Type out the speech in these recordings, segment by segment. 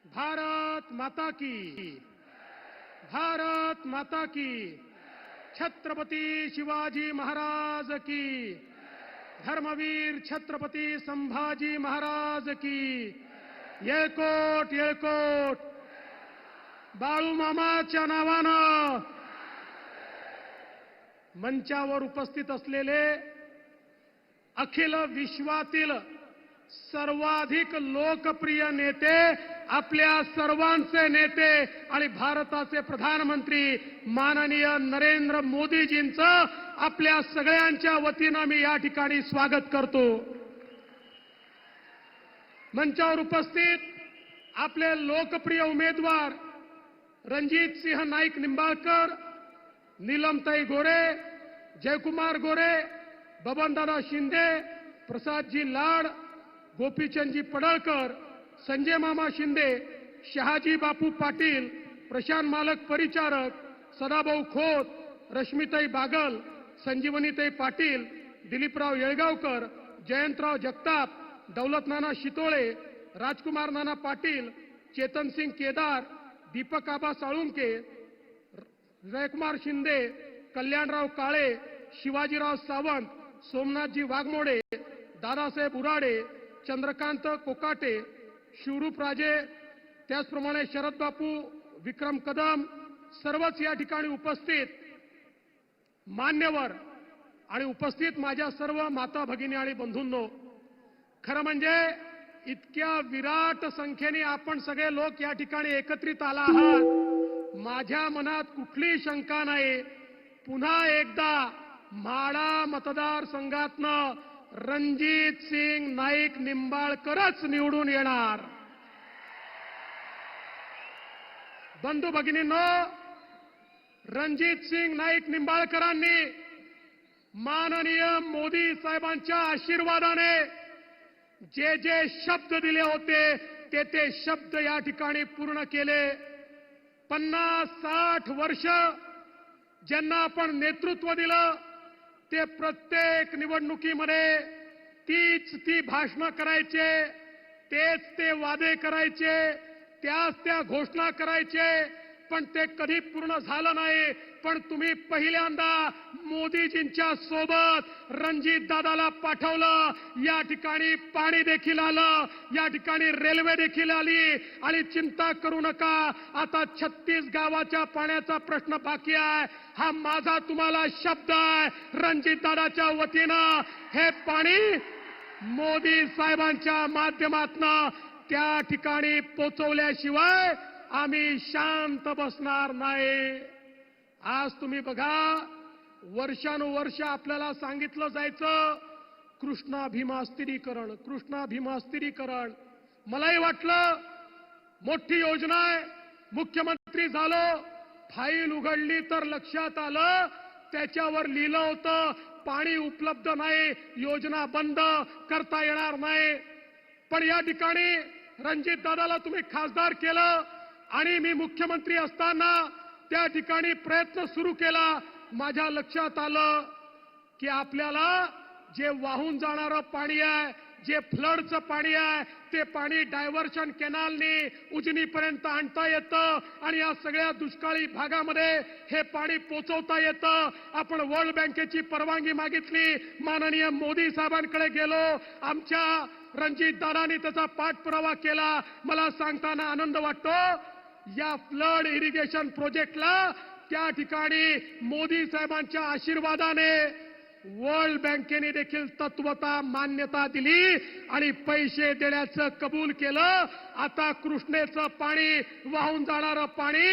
भारत माता की, भारत माता की, छत्रपती शिवाजी महाराज की, धर्मवीर छत्रपती संभाजी महाराज की, येळकोट येळकोट. बाळू मामाच्या नावानं मंचावर उपस्थित असलेले अखिल विश्वातील सर्वाधिक लोकप्रिय नेते, आपल्या सर्वांचे नेते आणि भारताचे प्रधानमंत्री माननीय नरेंद्र मोदीजींचं आपल्या सगळ्यांच्या वतीनं मी या ठिकाणी स्वागत करतो. मंचावर उपस्थित आपले लोकप्रिय उमेदवार रणजित सिंह नाईक निंबाळकर, नीलमताई गोरे, जयकुमार गोरे, बबनदादा शिंदे, प्रसादजी लाड, गोपीचंदजी पडळकर, संजय मामा शिंदे, शहाजी बापू पाटील, प्रशांत मालक परिचारक, सदाभाऊ खोत, रश्मीताई बागल, संजीवनीताई पाटील, दिलीपराव येळगावकर, जयंतराव जगताप, दौलतनाना शितोळे, राजकुमार नाना पाटील, चेतनसिंग केदार, दीपक आबा साळुंके, जयकुमार शिंदे, कल्याणराव काळे, शिवाजीराव सावंत, सोमनाथजी वाघमोडे, दादासाहेब उराडे, चंद्रकांत कोकाटे, शिवरूप राजे, त्याचप्रमाणे शरद बापू, विक्रम कदम, सर्वच या ठिकाणी उपस्थित मान्यवर आणि उपस्थित माझ्या सर्व माता भगिनी आणि बंधूंनो, खरं म्हणजे इतक्या विराट संख्येने आपण सगळे लोक या ठिकाणी एकत्रित आला आहात. माझ्या मनात कुठलीही शंका नाही, पुन्हा एकदा माढा मतदारसंघातनं रणजित सिंग नाईक निंबाळकरच निवडून येणार. बंधू भगिनींनो, रणजित सिंग नाईक निंबाळकरांनी माननीय मोदी साहेबांच्या आशीर्वादाने जे जे शब्द दिले होते ते शब्द या ठिकाणी पूर्ण केले. 50-60 वर्ष ज्यांना आपण नेतृत्व दिलं ते प्रत्येक निवडणुकीमध्ये ती भाषणं करायचे, तेच ते वादे करायचे, त्या घोषणा करायचे, पण ते कधी पूर्ण झालं नाही. पण तुम्ही पहिल्यांदा मोदीजींच्या सोबत रणजित दादाला पाठवलं. या ठिकाणी पाणी देखील आलं, या ठिकाणी रेल्वे देखील आली आणि चिंता करू नका, आता 36 गावाच्या पाण्याचा प्रश्न बाकी आहे. हा माझा तुम्हाला शब्द आहे, रणजित दादाच्या वतीनं हे पाणी मोदी साहेबांच्या माध्यमातून त्या ठिकाणी पोहोचवल्याशिवाय आम्ही शांत बसणार नाही. आज तुम्ही बघा, वर्षानुवर्ष आपल्याला सांगितलं जायचं कृष्णा भीमा स्थिरीकरण, कृष्णा भीमा स्थिरीकरण. मलाही वाटलं मोठी योजना आहे, मुख्यमंत्री झालो, फाईल उघडली तर लक्षात आलं त्याच्यावर लिहिलं होतं पाणी उपलब्ध नाही, योजना बंद करता येणार नाही. पण या ठिकाणी रणजित दादाला तुम्ही खासदार केलं आणि मी मुख्यमंत्री असताना त्या ठिकाणी प्रयत्न सुरू केला. माझ्या लक्षात आलं की आपल्याला जे वाहून जाणारं पाणी आहे, जे फ्लडचं पाणी आहे, ते पाणी डायव्हर्शन कॅनलने उजनीपर्यंत आणता येतं आणि या सगळ्या दुष्काळी भागामध्ये हे पाणी पोहोचवता येतं. आपण वर्ल्ड बँकेची परवानगी मागितली, माननीय मोदी साहेबांकडे गेलो, आमच्या रणजित दादांनी त्याचा पाठपुरावा केला. मला सांगताना आनंद वाटतो, या फ्लड इरिगेशन प्रोजेक्टला त्या ठिकाणी मोदी साहेबांच्या आशीर्वादाने वर्ल्ड बँकेने देखील तत्वता मान्यता दिली आणि पैसे देण्याचं कबूल केलं. आता कृष्णेचं पाणी, वाहून जाणारं पाणी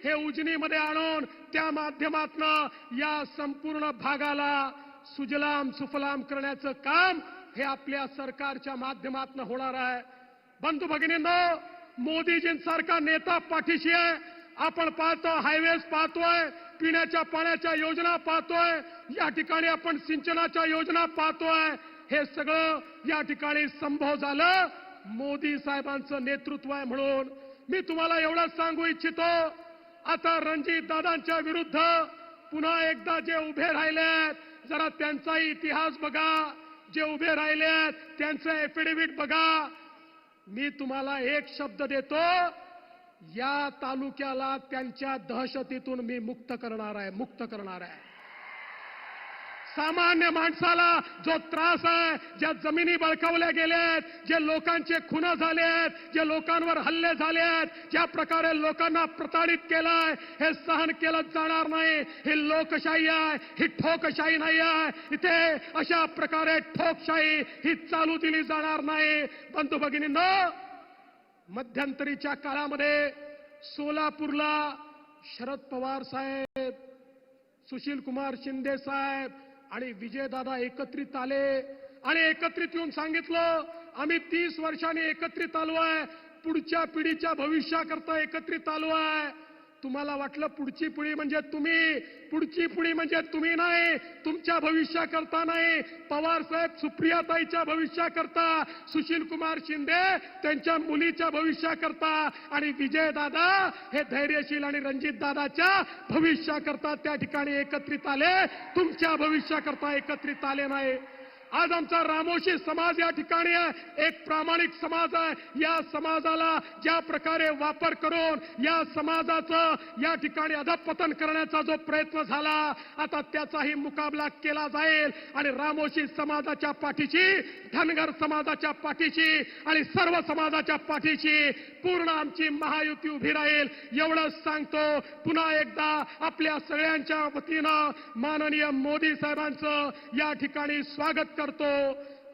हे उजनीमध्ये आणून त्या माध्यमातून या संपूर्ण भागाला सुजलाम सुफलाम करण्याचं काम हे आपल्या सरकारच्या माध्यमातून होणार आहे. बंधू भगिनींनो, मोदीजींसारखा नेता पाठीशी आहे. आपण पाहतो, हायवेज पाहतोय, पिण्याच्या पाण्याच्या योजना पाहतोय, या ठिकाणी आपण सिंचनाच्या योजना पाहतोय. हे सगळं या ठिकाणी संभव झालं मोदी साहेबांचं नेतृत्व आहे म्हणून. मी तुम्हाला एवढंच सांगू इच्छितो, आता रणजित दादांच्या विरुद्ध पुन्हा एकदा जे उभे राहिलेत, जरा त्यांचाही इतिहास बघा. जे उभे राहिलेत त्यांचं एफिडेव्हिट बघा. मी तुम्हाला एक शब्द देतो, या तालुक्याला त्यांच्या दहशतीतून मी मुक्त करणार आहे. सामान्य माणसाला जो त्रास आहे, ज्या जमिनी बळकावल्या गेल्यात, जे लोकांचे खून झाले आहेत, जे लोकांवर हल्ले झाले आहेत, ज्या प्रकारे लोकांना प्रताडित केलंय, हे सहन केलं जाणार नाही. ही लोकशाही आहे, ही ठोकशाही नाही आहे. इथे अशा प्रकारे ठोकशाही ही चालू दिली जाणार नाही. बंधू भगिनींनो, मध्यंतरीच्या काळामध्ये सोलापूरला शरद पवार साहेब, सुशील कुमार शिंदे साहेब आणि विजयदादा एकत्रित आले आणि एकत्रित येऊन सांगितलं, आम्ही 30 वर्षांनी एकत्रित आलो आहे, पुढच्या पिढीच्या भविष्याकरता एकत्रित आलो आहे. तुम्हाला वाटलं पुढची पिढी म्हणजे तुम्ही, पुढची पिढी म्हणजे तुम्ही नाही, तुमच्या भविष्याकरता नाही. पवार साहेब सुप्रियाताईच्या भविष्याकरता, सुशील कुमार शिंदे त्यांच्या मुलीच्या भविष्याकरता आणि विजयदादा हे धैर्यशील आणि रणजितदादाच्या भविष्याकरता त्या ठिकाणी एकत्रित आले, तुमच्या भविष्याकरता एकत्रित आले नाही. आज आमचा रामोशी समाज या ठिकाणी आहे, एक प्रामाणिक समाज आहे. या समाजाला ज्या प्रकारे वापर करून या समाजाचं या ठिकाणी अधपतन करण्याचा जो प्रयत्न झाला, आता त्याचाही मुकाबला केला जाईल आणि रामोशी समाजाच्या पाठीशी, धनगर समाजाच्या पाठीशी आणि सर्व समाजाच्या पाठीशी पूर्ण आमची महायुती उभी राहील. एवढंच सांगतो. पुन्हा एकदा आपल्या सगळ्यांच्या वतीनं माननीय मोदी साहेबांचं या ठिकाणी स्वागत करतो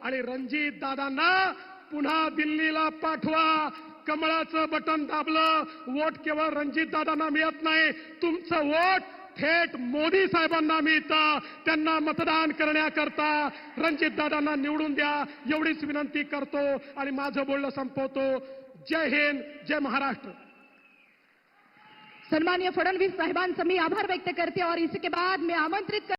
आणि रणजित दादांना पुन्हा दिल्लीला पाठवा. कमळाचं बटन दाबलं, वोट केवळ रणजित दादांना मिळत नाही, तुमचं वोट थेट मोदी साहेबांना मिळतं. त्यांना मतदान करण्याकरता रणजित दादांना निवडून द्या, एवढीच विनंती करतो आणि माझं बोलणं संपवतो. जय हिंद, जय महाराष्ट्र. सन्माननीय फडणवीस साहेबांचं मी आभार व्यक्त करते और इसके बाद मैं आमंत्रित